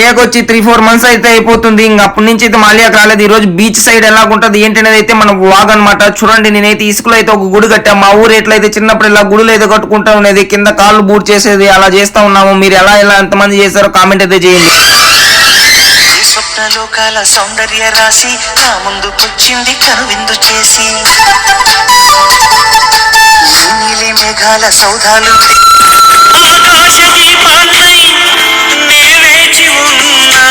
మాలియాకి వచ్చి 3-4 months అయితే అయిపోతుంది. ఇంక అప్పటి నుంచి అయితే మాలియాకి రాలేదు. ఈ రోజు బీచ్ సైడ్ ఎలా ఉంటుంది ఏంటనేది అయితే మన వ్లాగ్ అనమాట. చూడండి, నేనైతే ఇసుకలో అయితే ఒక గుడి కట్టా. మా ఊరు ఎట్లయితే చిన్నప్పుడు ఇలా గుడులు అయితే కట్టుకుంటా ఉండేది, కింద కాళ్ళు బూట్ చేసేది, అలా చేస్తా ఉన్నాము. మీరు ఎలా ఎంతమంది చేస్తారో కామెంట్ అయితే చేయండి. స్వప్నలోకాల సౌందర్య రాశి నా ముందుకొచ్చింది కనువిందు చేసి, నీలి మేఘాల సౌధాలు ఆకాశ దీపాలై నే వేచి ఉన్నా,